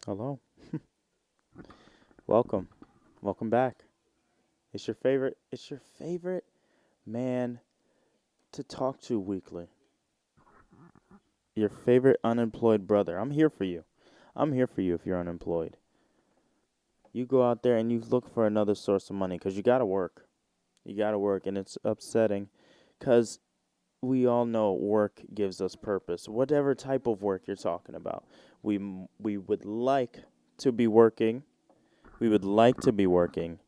Hello. Welcome. Welcome back. It's your favorite man to talk to weekly. Your favorite unemployed brother. I'm here for you. I'm here for you if you're unemployed. You go out there and you look for another source of money cuz you got to work. You got to work and it's upsetting cuz we all know work gives us purpose. Whatever type of work you're talking about. We would like to be working. We would like to be working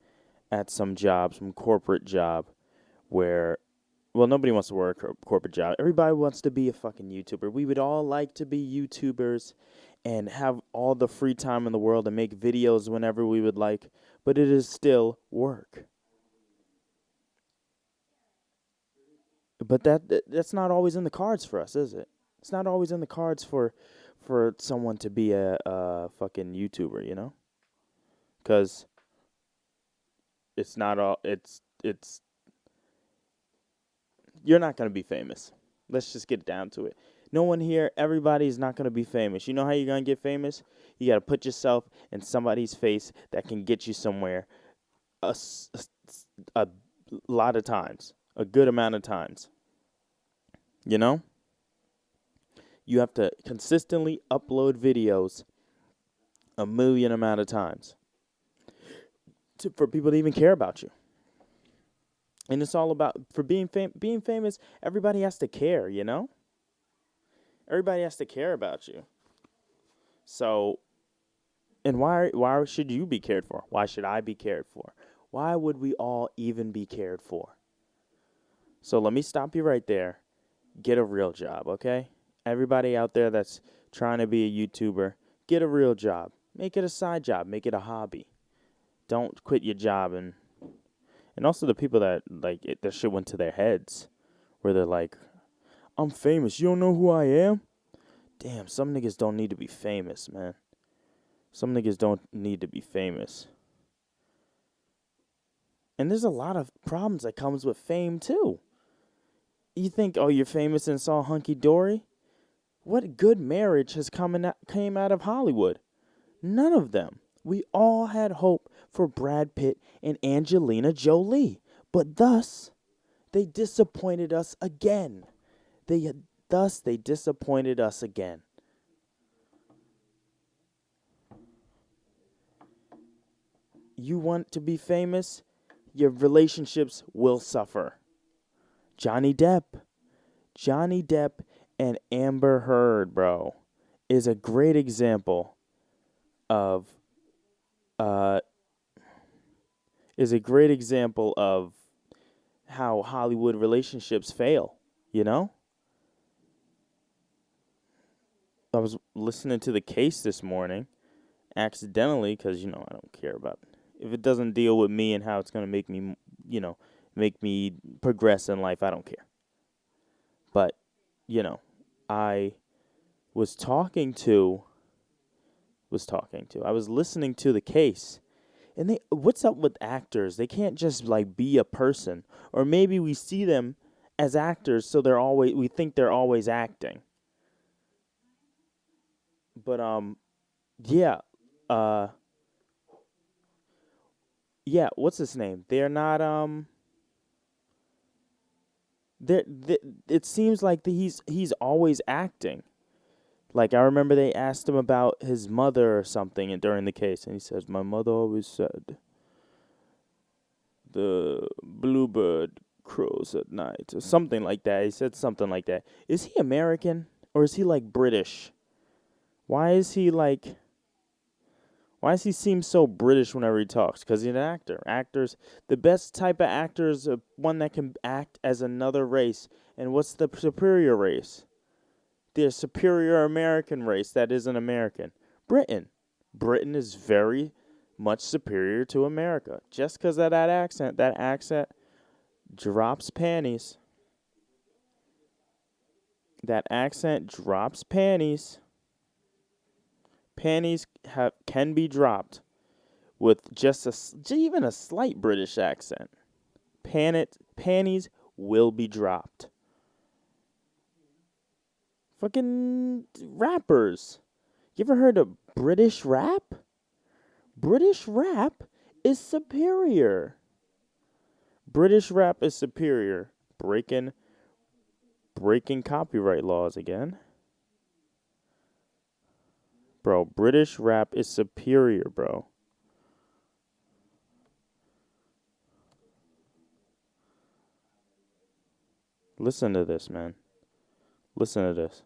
at some job, some corporate job where, well, nobody wants to work a corporate job. Everybody wants to be a fucking YouTuber. We would all like to be YouTubers and have all the free time in the world and make videos whenever we would like, but it is still work. But that's not always in the cards for us, is it? It's not always in the cards for someone to be a fucking YouTuber, you know? Cuz it's not all it's you're not going to be famous. Let's just get down to it. No one here, everybody's not going to be famous. You know how you're going to get famous? You got to put yourself in somebody's face that can get you somewhere a lot of times, a good amount of times. You know? You have to consistently upload videos a million amount of times for people to even care about you. And it's all about for being famous, everybody has to care, you know? Everybody has to care about you. So, and why should you be cared for? Why should I be cared for? Why would we all even be cared for? So let me stop you right there. Get a real job, okay? Everybody out there that's trying to be a YouTuber, get a real job. Make it a side job, make it a hobby. Don't quit your job and also the people that like that shit went to their heads where they're like, "I'm famous. You don't know who I am?" Damn, some niggas don't need to be famous, man. Some niggas don't need to be famous. And there's a lot of problems that comes with fame too. You think, oh, you're famous and it's all hunky dory? What good marriage has came out of Hollywood? None of them. We all had hope for Brad Pitt and Angelina Jolie, but thus they disappointed us again. They they disappointed us again. You want to be famous? Your relationships will suffer. Johnny Depp. Johnny Depp and Amber Heard, bro, is a great example of uh is a great example of how Hollywood relationships fail, you know? I was listening to the case this morning accidentally cuz I don't care about if it doesn't deal with me and how it's going to make me, you know, make me progress in life, I don't care. But, you know, I was talking to I was listening to the case. And what's up with actors? They can't just like be a person, or maybe we see them as actors, so we think they're always acting. But yeah, uh, yeah. What's his name? They're not they It seems like he's always acting. Like I remember they asked him about his mother or something during the case, and he says, "My mother always said the bluebird crows at night," or something like that. He said something like that. Is he American or is he like British? Why is he like? Why does he seem so British whenever he talks? Because he's an actor. Actors, the best type of actor is one that can act as another race. And what's the superior race? The superior American race that isn't American. Britain. Britain is very much superior to America. Just because of that accent drops panties. That accent drops panties. Panties can be dropped with just even a slight British accent. Panties will be dropped. Fucking rappers. You ever heard of British rap? British rap is superior. British rap is superior. Breaking copyright laws again. Bro, British rap is superior, bro. Listen to this, man. Listen to this.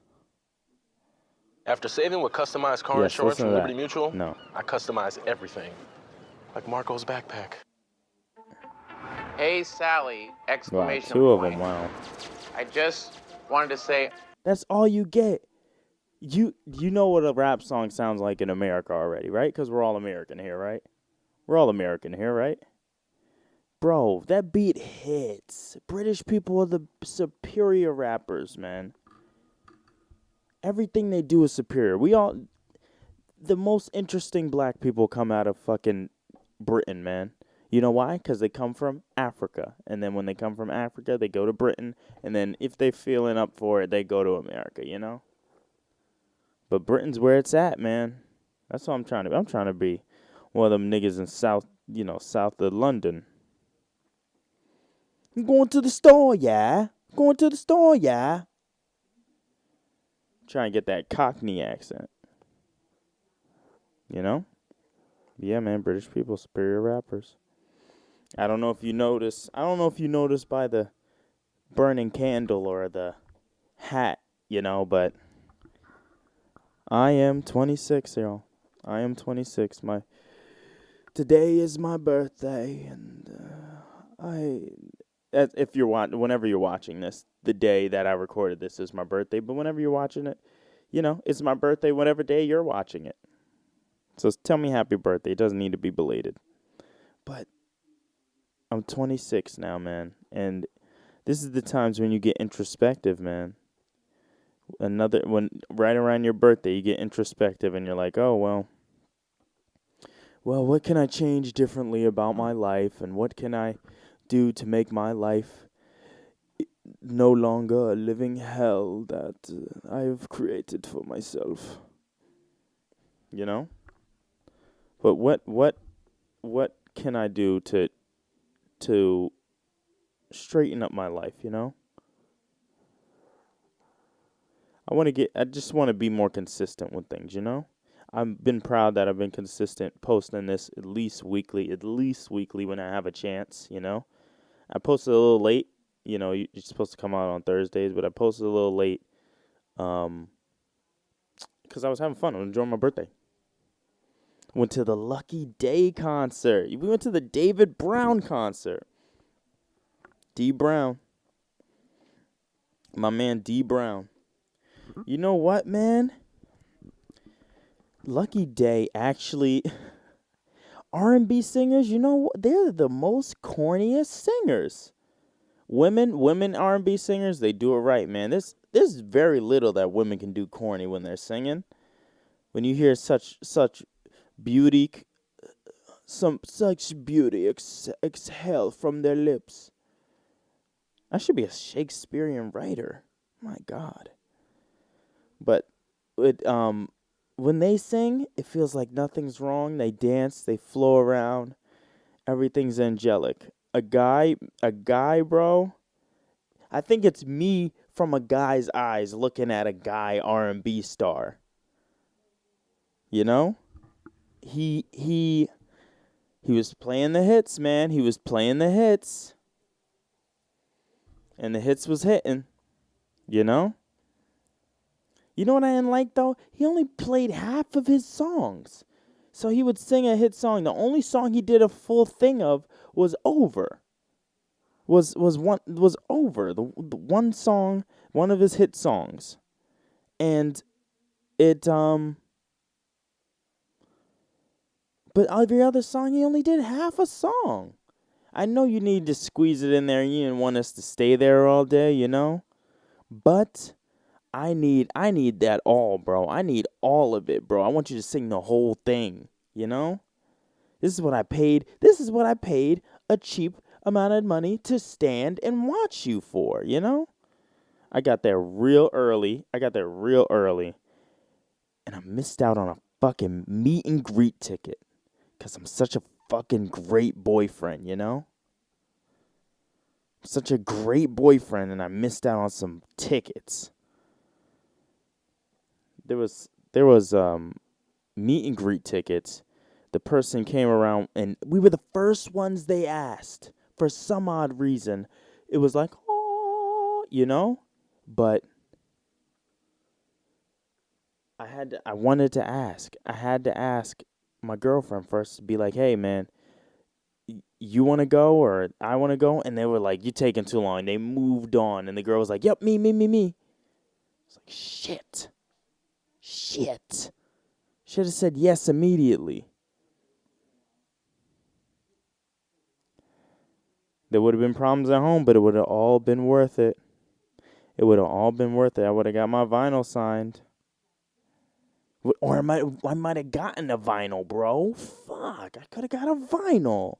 After saving with customized car insurance from Liberty Mutual, No. I customize everything. Like Marco's backpack. Hey, Sally! Wow, Exclamation two of point. them, wow. I just wanted to say, That's all you get. You know what a rap song sounds like in America already, right? Because we're all American here, right? We're all American here, right? Bro, that beat hits. British people are the superior rappers, man. Everything they do is superior. The most interesting black people come out of fucking Britain, man. You know why? Because they come from Africa. And then when they come from Africa, they go to Britain. And then if they're feeling up for it, they go to America, you know? But Britain's where it's at, man. That's what I'm trying to be. I'm trying to be one of them niggas in south of London. I'm going to the store, yeah. Going to the store, yeah. Trying to get that Cockney accent. You know? Yeah, man, British people, superior rappers. I don't know if you notice by the burning candle or the hat, but I am 26, y'all. I am 26. Today is my birthday, and whenever you're watching this, the day that I recorded this is my birthday. But whenever you're watching it, it's my birthday. Whatever day you're watching it. So tell me happy birthday. It doesn't need to be belated. But I'm 26 now, man, and this is the times when you get introspective, man. When right around your birthday, you get introspective, and you're like, oh well, what can I change differently about my life, and what can I do to make my life no longer a living hell that I've created for myself? You know? But what can I do to straighten up my life, you know? I just want to be more consistent with things, you know? I've been proud that I've been consistent posting this at least weekly when I have a chance, you know? I posted a little late, you're supposed to come out on Thursdays, but I posted a little late because I was having fun. I was enjoying my birthday. Went to the Lucky Day concert. We went to the David Brown concert. D Brown. My man D Brown. You know what, man? Lucky Day actually R&B singers, they're the most corniest singers. Women R&B singers, they do it right, man. There's very little that women can do corny when they're singing. When you hear such beauty, such beauty exhale from their lips. I should be a Shakespearean writer. My God. But when they sing, it feels like nothing's wrong. They dance, they flow around. Everything's angelic. A guy, bro. I think it's me from a guy's eyes looking at a guy R&B star. You know? He was playing the hits, man. He was playing the hits. And the hits was hitting. You know? You know what I didn't like, though? He only played half of his songs. So he would sing a hit song. The only song he did a full thing of was Over. Was Over. The one song, one of his hit songs. And it but every other song he only did half a song. I know you need to squeeze it in there. You didn't want us to stay there all day, you know? But I need that all, bro. I need all of it, bro. I want you to sing the whole thing, you know? This is what I paid a cheap amount of money to stand and watch you for, you know? I got there real early. and I missed out on a fucking meet and greet ticket because I'm such a fucking great boyfriend, you know? Such a great boyfriend, and I missed out on some tickets. There was meet and greet tickets. The person came around, and we were the first ones they asked for some odd reason. It was like, oh, you know, but I wanted to ask. I had to ask my girlfriend first to be like, hey, man, you want to go or I want to go? And they were like, you're taking too long. They moved on, and the girl was like, yep, me. It's like, shit. Should have said yes immediately. There would have been problems at home, but it would have all been worth it. It would have all been worth it. I would have got my vinyl signed. Or I might have gotten a vinyl, bro. Fuck, I could have got a vinyl.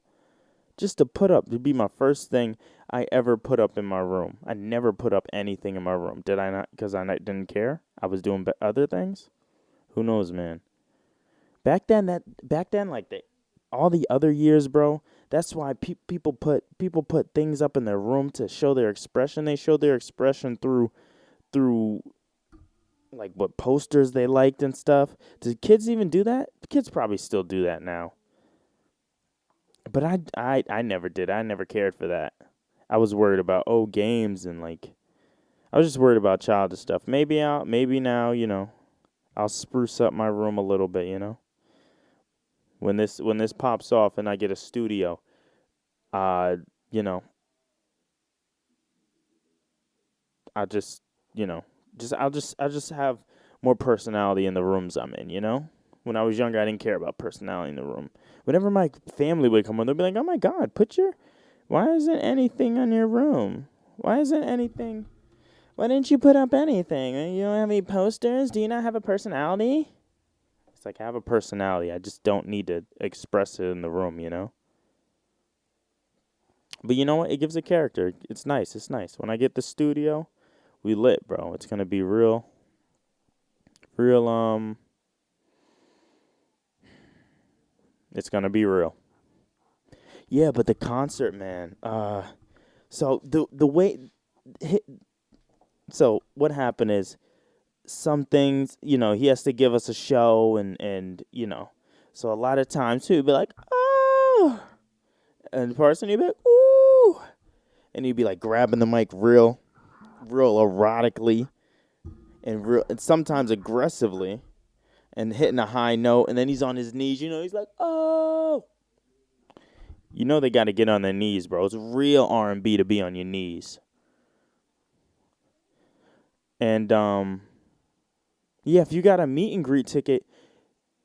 Just to put up, to be my first thing I ever put up in my room. I never put up anything in my room. Did I not? Because didn't care? I was doing other things? Who knows, man? Back then, like all the other years, bro, that's why people put things up in their room to show their expression. They show their expression through like what posters they liked and stuff. Do kids even do that? Kids probably still do that now. But I never did. I never cared for that. I was worried about games and like I was just worried about childish stuff. Maybe now, you know, I'll spruce up my room a little bit, you know. When this pops off and I get a studio, you know, I'll just have more personality in the rooms I'm in, you know? When I was younger, I didn't care about personality in the room. Whenever my family would come in, they'd be like, "Oh my God, why isn't anything on your room? Why isn't anything? Why didn't you put up anything? You don't have any posters? Do you not have a personality?" It's like I have a personality. I just don't need to express it in the room, you know? But you know what? It gives a character. It's nice. When I get the studio, we lit, bro. It's going to be real, it's going to be real. Yeah, but the concert, man. So the way, so what happened is some things, you know, he has to give us a show and you know, so a lot of times he'd be like, oh, and the person he'd be like, ooh, and he'd be like grabbing the mic real erotically and sometimes aggressively and hitting a high note, and then he's on his knees, you know, he's like, oh. You know they got to get on their knees, bro. It's real R&B to be on your knees. And, yeah, if you got a meet and greet ticket,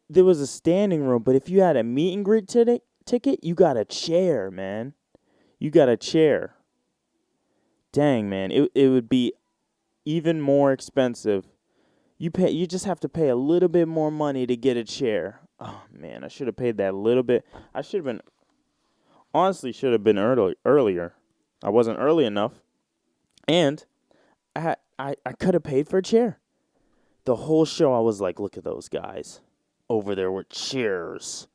there was a standing room, but if you had a meet and greet ticket, you got a chair, man. You got a chair. Dang, man, it would be even more expensive. You just have to pay a little bit more money to get a chair. Oh, man, I should have paid that little bit. I should have been earlier. I wasn't early enough. And I could have paid for a chair. The whole show I was like, look at those guys over there with chairs.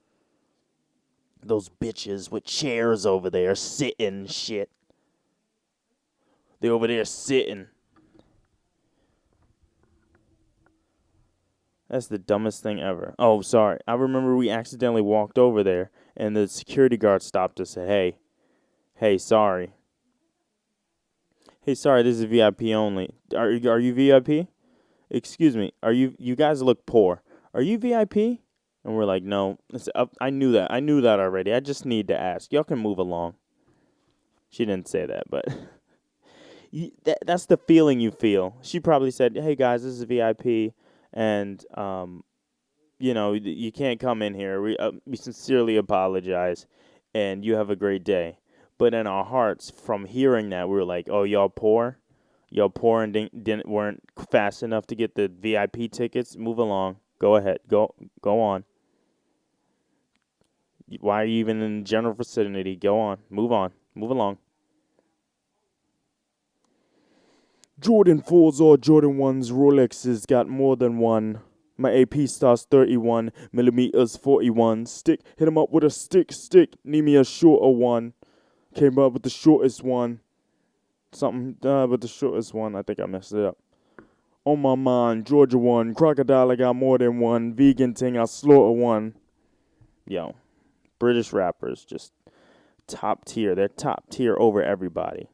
Those bitches with chairs over there sitting shit. They're over there sitting. That's the dumbest thing ever. Oh, sorry. I remember we accidentally walked over there and the security guard stopped us and said, hey, sorry. Hey, sorry, this is VIP only. Are you VIP? Excuse me. You guys look poor. Are you VIP? And we're like, no. I knew that. I knew that already. I just need to ask. Y'all can move along. She didn't say that, but that's the feeling you feel. She probably said, hey, guys, this is VIP, and, you know, you can't come in here. We sincerely apologize, and you have a great day. But in our hearts, from hearing that, we were like, oh, y'all poor? Y'all poor and weren't fast enough to get the VIP tickets? Move along. Go ahead. Go on. Why are you even in general vicinity? Go on. Move along. Jordan 4s or Jordan 1s, Rolexes got more than one. My AP starts 31 millimeters 41. Stick, hit him up with a stick. Need me a shorter one. Came up with the shortest one. Something with the shortest one. I think I messed it up. On my mind, Georgia one. Crocodile, I got more than one. Vegan thing, I slaughter one. Yo, British rappers just top tier. They're top tier over everybody.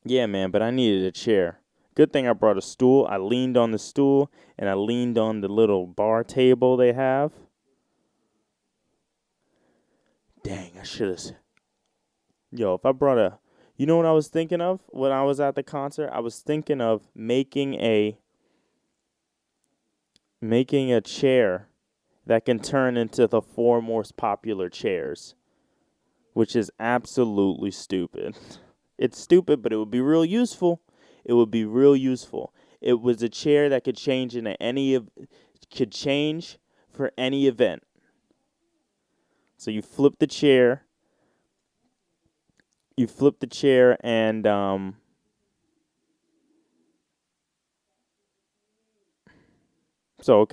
Yeah, man, but I needed a chair. Good thing I brought a stool. I leaned on the stool, and I leaned on the little bar table they have. Dang, I should have. Yo, if I brought a. You know what I was thinking of when I was at the concert? I was thinking of making a chair that can turn into the 4 most popular chairs, which is absolutely stupid. It's stupid, but it would be real useful. It would be real useful. It was a chair that could change could change for any event. So you flip the chair. And so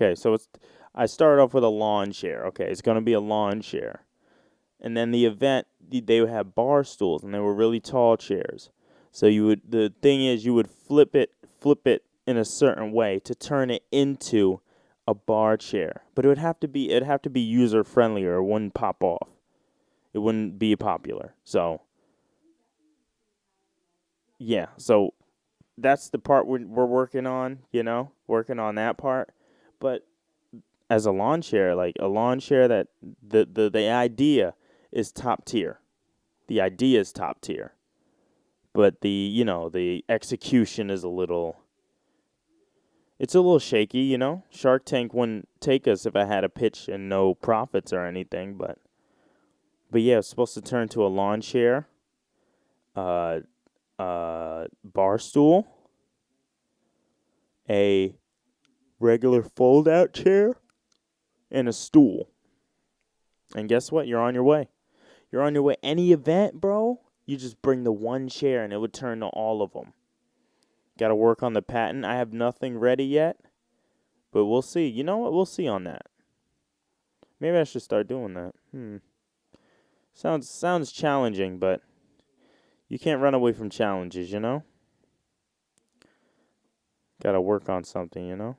I started off with a lawn chair. Okay, it's gonna be a lawn chair. And then the event, they would have bar stools, and they were really tall chairs. So the thing is, you would flip it in a certain way to turn it into a bar chair. But it'd have to be user friendly, or it wouldn't pop off. It wouldn't be popular. So yeah, so that's the part we're working on. Working on that part. But as a lawn chair, that the idea is top tier. The idea is top tier. But the execution is it's a little shaky. Shark Tank wouldn't take us if I had a pitch and no profits or anything, but yeah, it's supposed to turn to a lawn chair, bar stool, a regular fold out chair, and a stool. And guess what? You're on your way. Any event, bro, you just bring the one chair and it would turn to all of them. Got to work on the patent. I have nothing ready yet, but we'll see. You know what? We'll see on that. Maybe I should start doing that. Sounds challenging, but you can't run away from challenges, Got to work on something,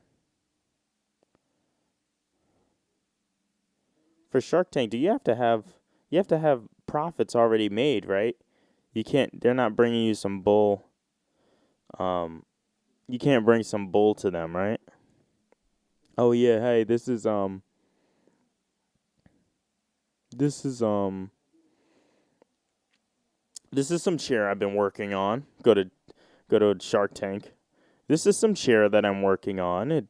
For Shark Tank, you have to have profits already made, right? You can't. They're not bringing you some bull. You can't bring some bull to them, right? Oh yeah, hey, this is some chair I've been working on. Go to Shark Tank. This is some chair that I'm working on.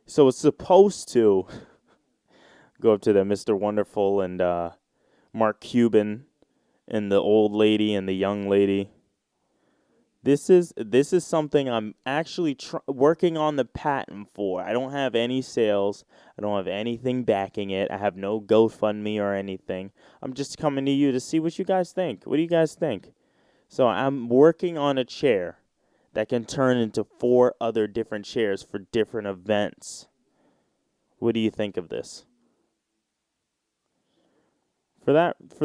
So it's supposed to go up to the Mr. Wonderful and Mark Cuban and the old lady and the young lady. This is something I'm actually working on the patent for. I don't have any sales. I don't have anything backing it. I have no GoFundMe or anything. I'm just coming to you to see what you guys think. What do you guys think? So I'm working on a chair that can turn into 4 other different chairs for different events. What do you think of this? For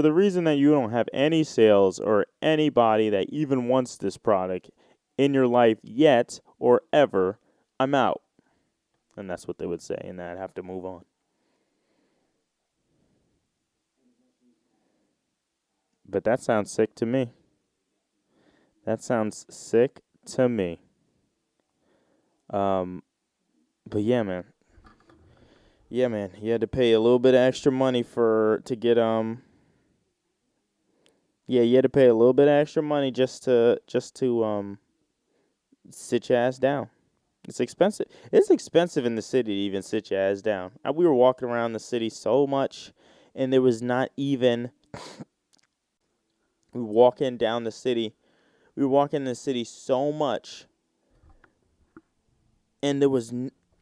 the reason that you don't have any sales or anybody that even wants this product in your life yet or ever, I'm out. And that's what they would say, and I'd have to move on. But that sounds sick to me. But yeah, man. Yeah, man. You had to pay a little bit of extra money to get Yeah, you had to pay a little bit of extra money just to sit your ass down. It's expensive. It's expensive in the city to even sit your ass down. We were walking around the city so much, and there was not even. We were walking down the city. We were walking in the city so much, and there was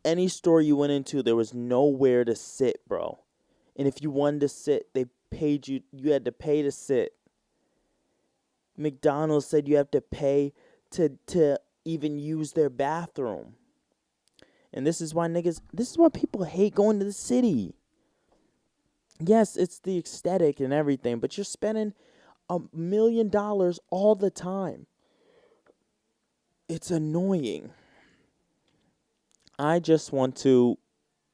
any store you went into, there was nowhere to sit, bro. And if you wanted to sit, they paid you. You had to pay to sit. McDonald's said you have to pay to even use their bathroom. And this is why people hate going to the city. Yes, it's the aesthetic and everything, but you're spending $1 million all the time. It's annoying. I just want to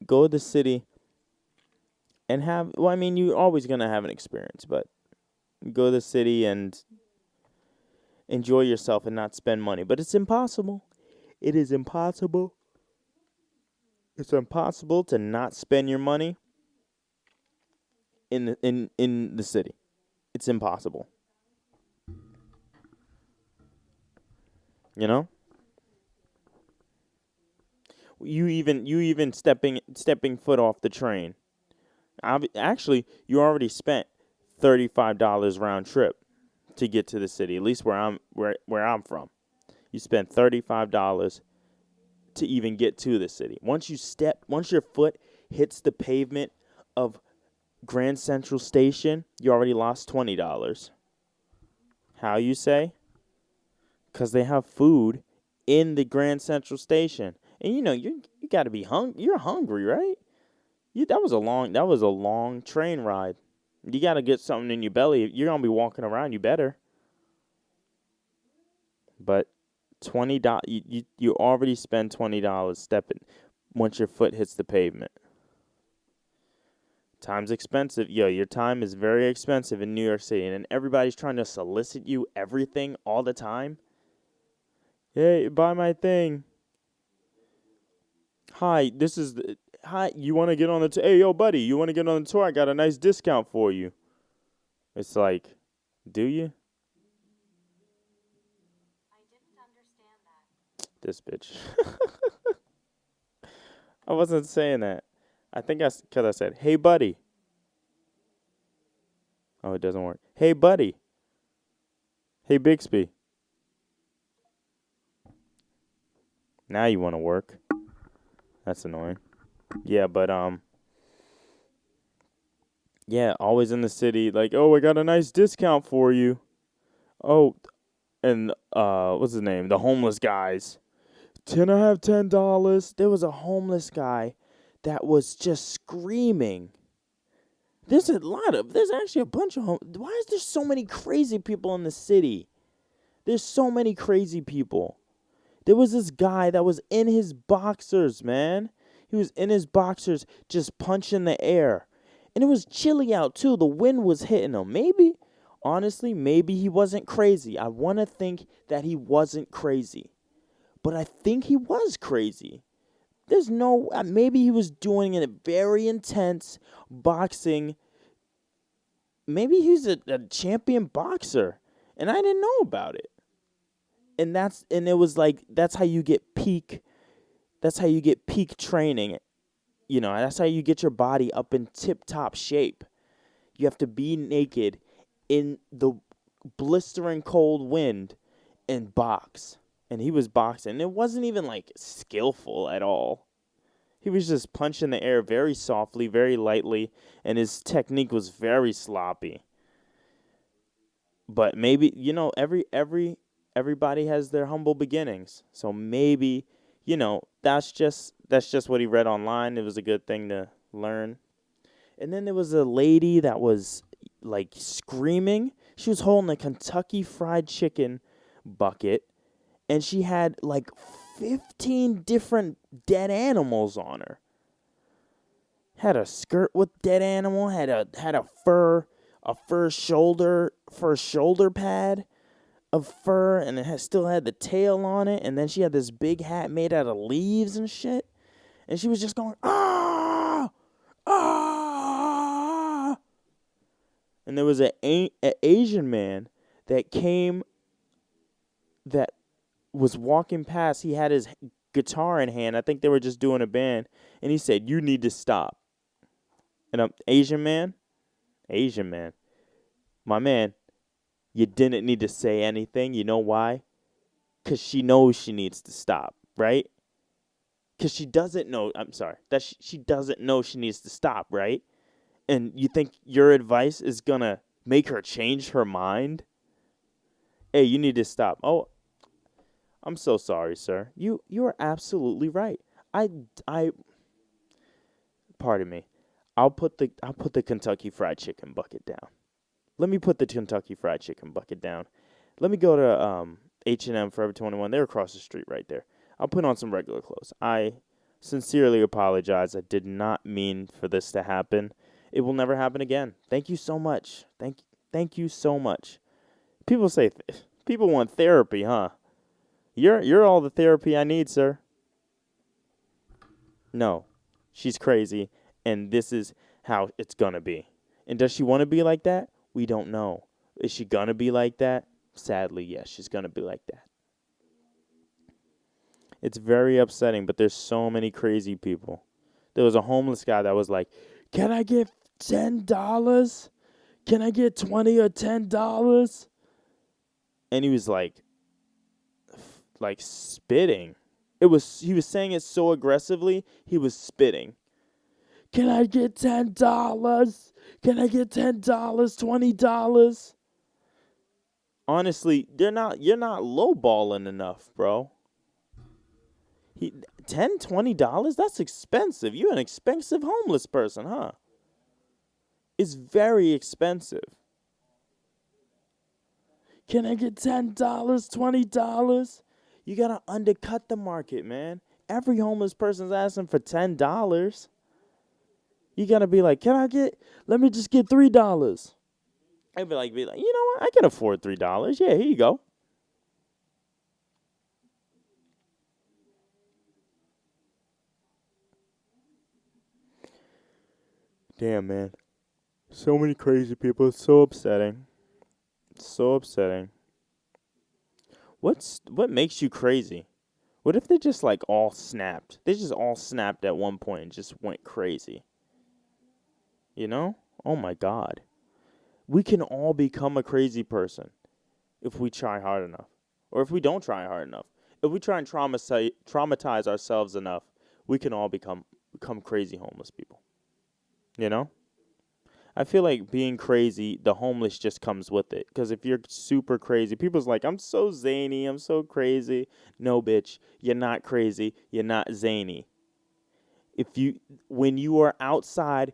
go to the city and you're always going to have an experience, but go to the city and enjoy yourself and not spend money. But it's impossible. It is impossible. It's impossible to not spend your money in the city. It's impossible. You know? You even stepping foot off the train. Actually, you already spent $35 round trip to get to the city. At least where I'm from, you spent $35 to even get to the city. Once your foot hits the pavement of Grand Central Station, you already lost $20. How you say? Because they have food in the Grand Central Station, and you got to be hungry. You're hungry, right? That was a long train ride. You got to get something in your belly. You're gonna be walking around. You better. But $20, you already spend $20 stepping once your foot hits the pavement. Time's expensive. Yo, your time is very expensive in New York City, and everybody's trying to solicit you everything all the time. Hey, buy my thing. Hi, you want to get on the hey, yo, buddy, you want to get on the tour? I got a nice discount for you. It's like, do you? I didn't understand that. This bitch. I wasn't saying that. I think because I said, hey, buddy. Oh, it doesn't work. Hey, buddy. Hey, Bixby. Now you want to work. That's annoying. Yeah, but, yeah, always in the city. Like, oh, I got a nice discount for you. Oh, and, what's his name? The homeless guys. Can I have $10? There was a homeless guy that was just screaming. There's actually a bunch of why is there so many crazy people in the city? There's so many crazy people. There was this guy that was in his boxers, man. He was in his boxers just punching the air. And it was chilly out too. The wind was hitting him. Maybe he wasn't crazy. I want to think that he wasn't crazy. But I think he was crazy. There's no, maybe he was doing a very intense boxing. Maybe he's a champion boxer, and I didn't know about it. And it was like, that's how you get peak training. That's how you get your body up in tip-top shape. You have to be naked in the blistering cold wind and box. And he was boxing. It wasn't even like skillful at all. He was just punching the air very softly, very lightly, and his technique was very sloppy. But maybe, everybody has their humble beginnings. So maybe, that's just what he read online. It was a good thing to learn. And then there was a lady that was like screaming. She was holding a Kentucky Fried Chicken bucket, and she had like 15 different dead animals on her. Had a skirt with dead animal, had a fur shoulder pad of fur, and it still had the tail on it, and then she had this big hat made out of leaves and shit. And she was just going, ah, ah. And there was an Asian man that was walking past. He had his guitar in hand. I think they were just doing a band. And he said, you need to stop. And Asian man, my man, you didn't need to say anything. You know why? Because she knows she needs to stop, right? Because she doesn't know, she doesn't know she needs to stop, right? And you think your advice is going to make her change her mind? Hey, you need to stop. Oh, I'm so sorry, sir. You are absolutely right. I pardon me. I'll put the Kentucky Fried Chicken bucket down. Let me put the Kentucky Fried Chicken bucket down. Let me go to H&M Forever 21. They're across the street right there. I'll put on some regular clothes. I sincerely apologize. I did not mean for this to happen. It will never happen again. Thank you so much. Thank you so much. People say people want therapy, huh? You're all the therapy I need, sir. No. She's crazy, and this is how it's gonna be. And does she want to be like that? We don't know. Is she gonna be like that? Sadly, yes, she's gonna be like that. It's very upsetting, but there's so many crazy people. There was a homeless guy that was like, "Can I get $10? Can I get 20 or $10?" And he was like spitting. He was saying it so aggressively, he was spitting. Can I get $10? Can I get $10, $20? Honestly, you're not lowballing enough, bro. $10, $20? That's expensive. You're an expensive homeless person, huh? It's very expensive. Can I get $10, $20? You gotta undercut the market, man. Every homeless person's asking for $10. You gotta be like, let me just get $3. I'd be like, you know what? I can afford $3. Yeah, here you go. Damn, man. So many crazy people. It's so upsetting. So upsetting. What makes you crazy? What if they just like all snapped? They just all snapped at one point and just went crazy. You know? Oh my God. We can all become a crazy person if we try hard enough. Or if we don't try hard enough. If we try and traumatize ourselves enough, we can all become crazy homeless people. You know? I feel like being crazy, the homeless just comes with it. Because if you're super crazy, people's like, I'm so zany, I'm so crazy. No, bitch, you're not crazy, you're not zany. When you are outside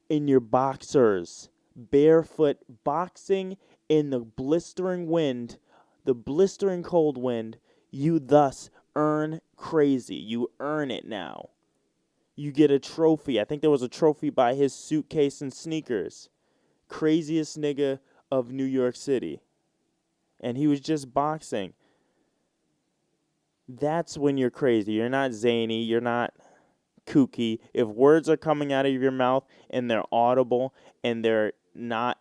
in your boxers, barefoot, boxing in the blistering wind, the blistering cold wind, you thus earn crazy. You earn it now. You get a trophy. I think there was a trophy by his suitcase and sneakers. Craziest nigga of New York City. And he was just boxing. That's when you're crazy. You're not zany. You're not kooky. If words are coming out of your mouth and they're audible and they're not,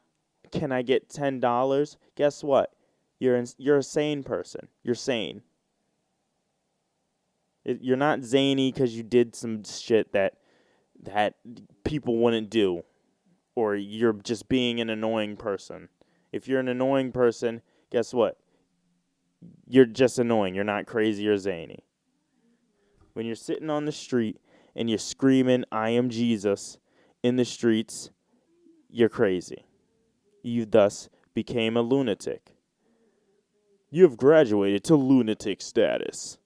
can I get $10? Guess what? You're a sane person. You're sane. You're not zany because you did some shit that people wouldn't do, or you're just being an annoying person. If you're an annoying person, guess what? You're just annoying. You're not crazy or zany. When you're sitting on the street and you're screaming, "I am Jesus," in the streets, you're crazy. You thus became a lunatic. You have graduated to lunatic status.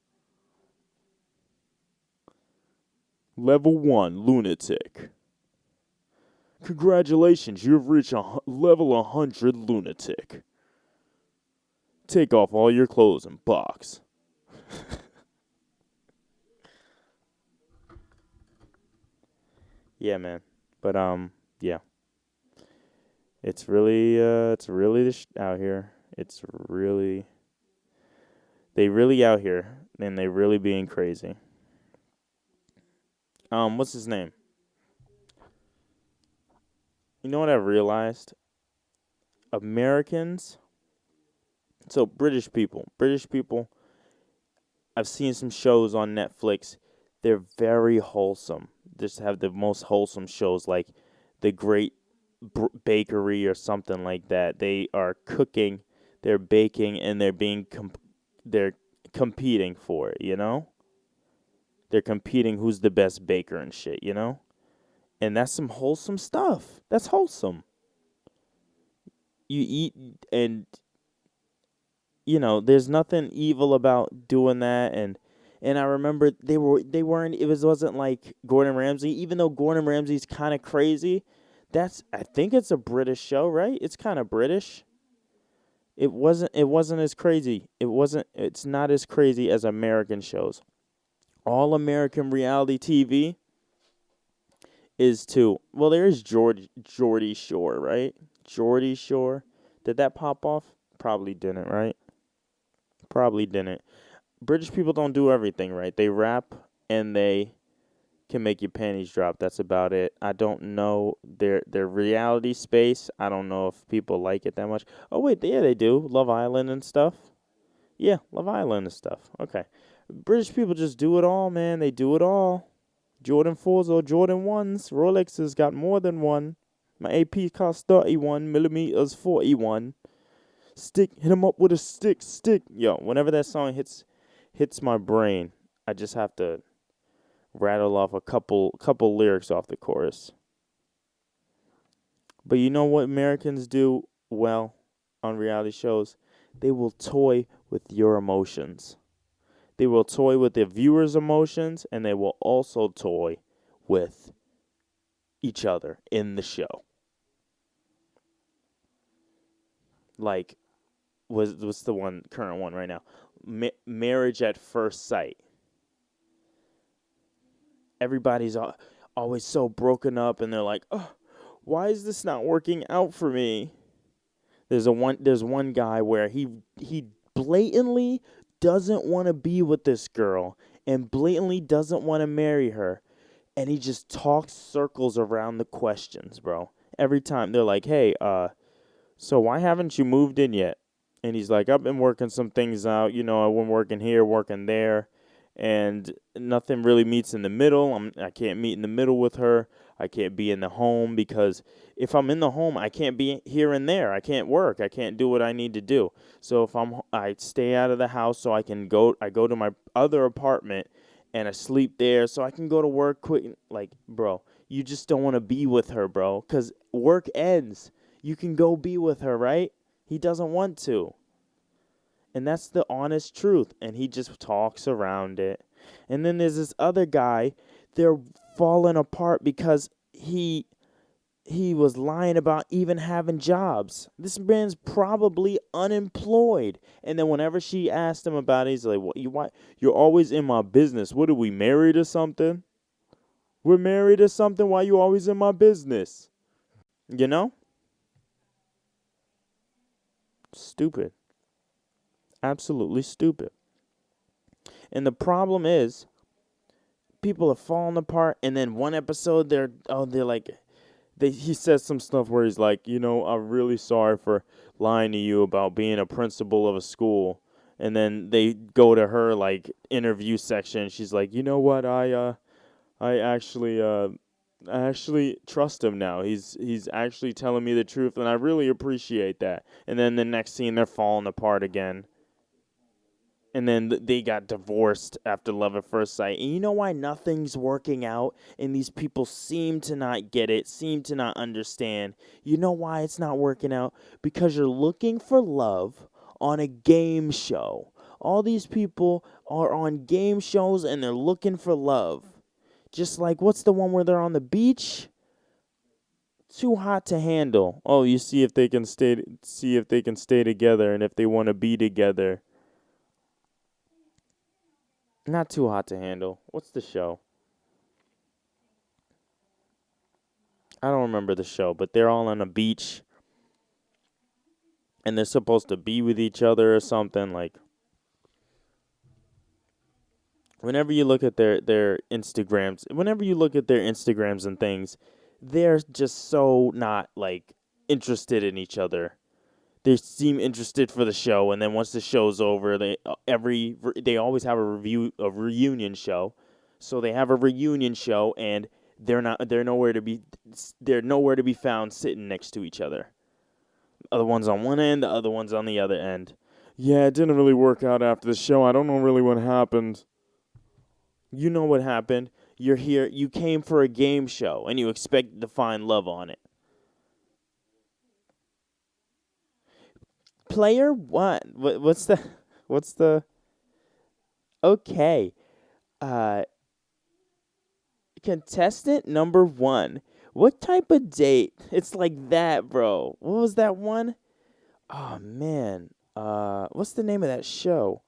Level 1, lunatic. Congratulations, you've reached level 100 lunatic. Take off all your clothes and box. Yeah, man. But yeah. It's really out here. They really out here, and they really being crazy. What's his name? You know what I've realized? Americans, so British people, I've seen some shows on Netflix. They're very wholesome. Just have the most wholesome shows, like The Great Bakery or something like that. They are cooking, they're baking, and they're competing for it. You know, they're competing who's the best baker and shit. You know, and that's some wholesome stuff. That's wholesome. You eat and there's nothing evil about doing that, and And I remember they weren't it wasn't like Gordon Ramsay, even though Gordon Ramsay's kind of crazy. I think it's a British show, right? It's kind of British. It wasn't as crazy. It's not as crazy as American shows. All American reality TV is well, there is Geordie Shore, right? Geordie Shore. Did that pop off? Probably didn't, right? Probably didn't. British people don't do everything right. They rap and they can make your panties drop. That's about it. I don't know their reality space. I don't know if people like it that much. Oh wait, yeah, they do. Love Island and stuff. Yeah, Love Island and stuff. Okay. British people just do it all, man. They do it all. Jordan 4s or Jordan 1s. Rolexes got more than one. My AP cost 31 millimeters 41. Stick, hit 'em up with a stick. Yo, whenever that song hits my brain, I just have to rattle off a couple lyrics off the chorus. But you know what Americans do well on reality shows? They will toy with your emotions. They will toy with the viewer's emotions, and they will also toy with each other in the show. Like, what's the current one right now? Marriage at First Sight. Everybody's always so broken up, and they're like, "Oh, why is this not working out for me?" There's one guy where he blatantly doesn't want to be with this girl and blatantly doesn't want to marry her, and he just talks circles around the questions, bro. Every time they're like, "Hey, so why haven't you moved in yet?" And he's like, "I've been working some things out. I've been working here, working there, and nothing really meets in the middle. I can't meet in the middle with her. I can't be in the home because if I'm in the home, I can't be here and there. I can't work. I can't do what I need to do. So if I stay out of the house so I go to my other apartment and I sleep there so I can go to work quick. Like, bro, you just don't want to be with her, bro, because work ends. You can go be with her, right? He doesn't want to. And that's the honest truth. And he just talks around it. And then there's this other guy. They're falling apart because he was lying about even having jobs. This man's probably unemployed. And then whenever she asked him about it, he's like, why? You're always in my business. What, are we married or something? We're married or something? Why you always in my business? You know? Stupid. Absolutely stupid. And the problem is, people are falling apart, and then one episode they're like, he says some stuff where he's like, I'm really sorry for lying to you about being a principal of a school. And then they go to her like interview section. She's like, you know what? I actually trust him now. He's actually telling me the truth, and I really appreciate that. And then the next scene, they're falling apart again. And then they got divorced after Love at First Sight. And you know why nothing's working out? And these people seem to not get it, seem to not understand. You know why it's not working out? Because you're looking for love on a game show. All these people are on game shows and they're looking for love. Just like, what's the one where they're on the beach? Too Hot to Handle. Oh, you see if they can stay together and if they want to be together. Not Too Hot to Handle. What's the show? I don't remember the show, but they're all on a beach and they're supposed to be with each other or something. Like, whenever you look at their Instagrams and things, they're just so not like interested in each other. They seem interested for the show, and then once the show's over, they always have a reunion show. So they have a reunion show, and they're nowhere to be found sitting next to each other. The one's on one end, the other one's on the other end. Yeah, it didn't really work out after the show. I don't know really what happened. You know what happened. You're here. You came for a game show, and you expected to find love on it. Player one. What's the? Okay. Uh, contestant number 1. What type of date? It's like that, bro. What was that one? Oh man. What's the name of that show?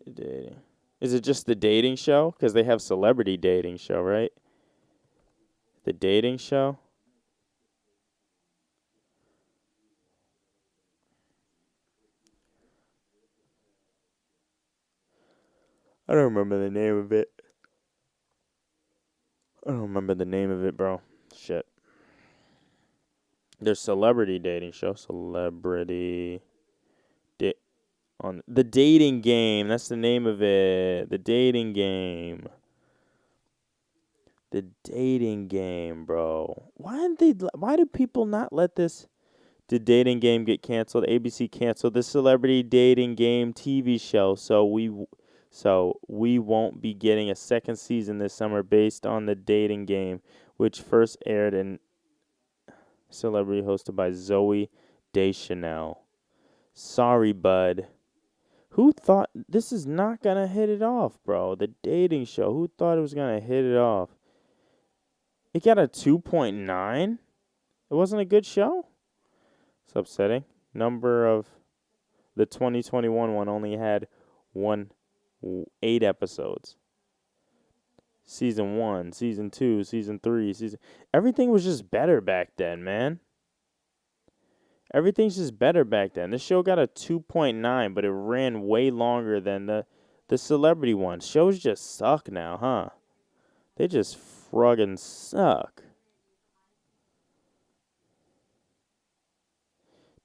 Dating. Is it just the dating show? Because they have celebrity dating show, right? The dating show. I don't remember the name of it. I don't remember the name of it, bro. Shit. There's celebrity dating show. Celebrity on the dating game. That's the name of it. The dating game. The dating game, bro. Why do people not let this the dating game get canceled? ABC canceled the celebrity dating game TV show, so we won't be getting a second season this summer based on the dating game, which first aired in celebrity hosted by Zoe Deschanel. Sorry, bud. Who thought this is not gonna hit it off, bro? The dating show. Who thought it was gonna hit it off? It got a 2.9. It wasn't a good show. It's upsetting. Number of the 2021 one only had 8 episodes. Season 1, season 2, season 3, everything was just better back then, man. Everything's just better back then. This show got a 2.9, but it ran way longer than the celebrity one. Shows just suck now, huh? They just friggin' suck.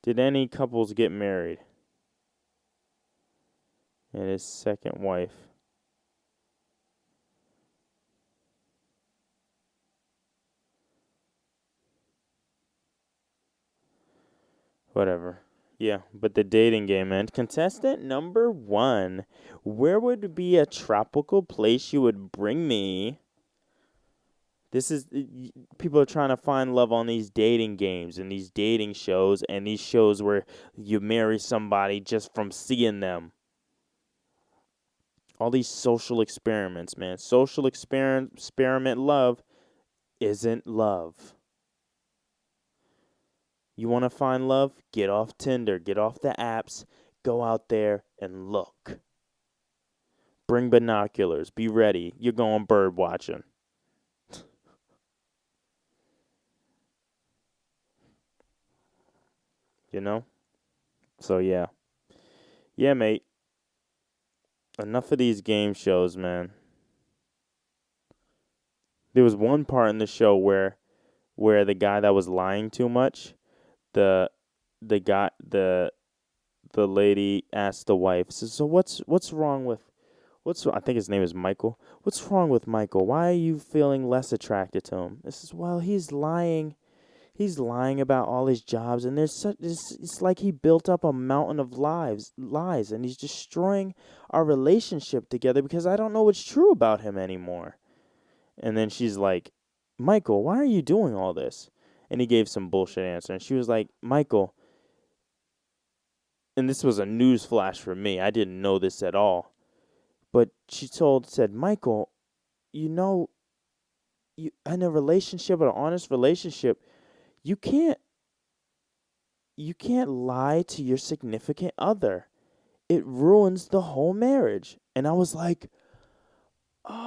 Did any couples get married? And his second wife. Whatever. Yeah, but the dating game, man. Contestant number 1. Where would be a tropical place you would bring me? This is people are trying to find love on these dating games and these dating shows and these shows where you marry somebody just from seeing them. All these social experiments, man. Social experiment love isn't love. You want to find love? Get off Tinder, get off the apps, go out there and look. Bring binoculars, be ready. You're going bird watching. You know? So yeah. Yeah, mate. Enough of these game shows, man. There was one part in the show where the guy that was lying too much, the guy the lady asked the wife, so what's wrong with I think his name is Michael. What's wrong with Michael? Why are you feeling less attracted to him? This is well, he's lying. He's lying about all his jobs, and it's like he built up a mountain of lies, and he's destroying our relationship together because I don't know what's true about him anymore. And then she's like, Michael, why are you doing all this? And he gave some bullshit answer, and she was like, Michael, and this was a news flash for me. I didn't know this at all. But she said, Michael, you know, you in a relationship, an honest relationship, you can't lie to your significant other. It ruins the whole marriage. And I was like, oh,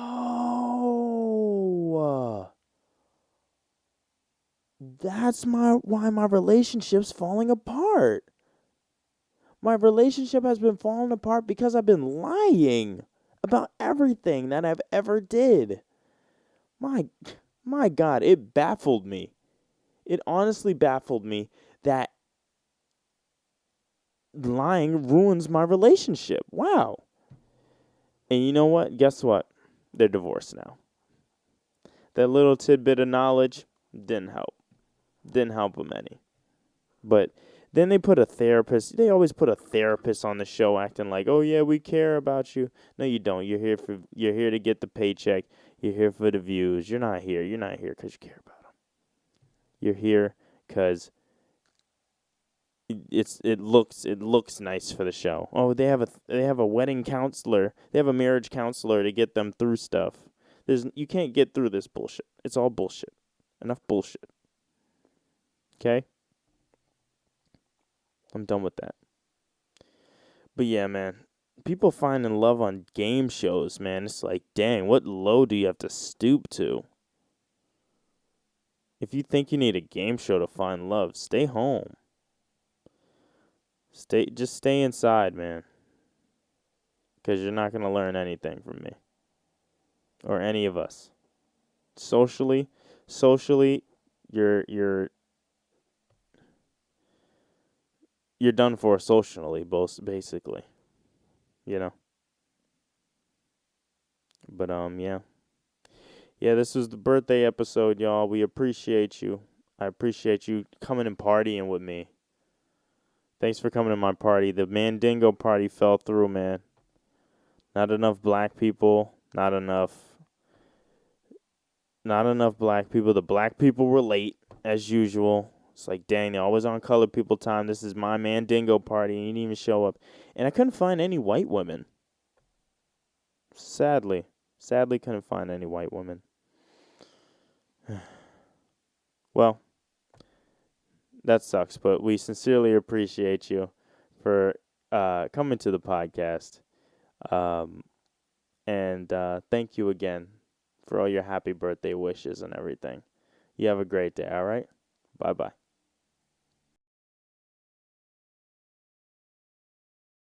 that's why my relationship's falling apart. My relationship has been falling apart because I've been lying about everything that I've ever did. My God, it baffled me. It honestly baffled me that lying ruins my relationship. Wow. And you know what? Guess what? They're divorced now. That little tidbit of knowledge didn't help. Didn't help them any. But then they put a therapist. They always put a therapist on the show acting like, "Oh yeah, we care about you." No, you don't. You're here to get the paycheck. You're here for the views. You're not here because you care about them. You're here because it looks nice for the show. Oh, they have a wedding counselor. They have a marriage counselor to get them through stuff. You can't get through this bullshit. It's all bullshit. Enough bullshit. Okay? I'm done with that. But yeah, man. People finding love on game shows, man. It's like, dang, what low do you have to stoop to? If you think you need a game show to find love, stay home. Just stay inside, man. Because you're not going to learn anything from me. Or any of us. Socially, you're done for socially, both basically. You know. But yeah. Yeah, this was the birthday episode, y'all. We appreciate you. I appreciate you coming and partying with me. Thanks for coming to my party. The Mandingo party fell through, man. Not enough black people. Not enough black people. The black people were late, as usual. It's like, dang, they're always on colored people time. This is my Mandingo party, and you didn't even show up. And I couldn't find any white women. Sadly couldn't find any white women. Well, that sucks, but we sincerely appreciate you for coming to the podcast. And thank you again for all your happy birthday wishes and everything. You have a great day, all right? Bye-bye.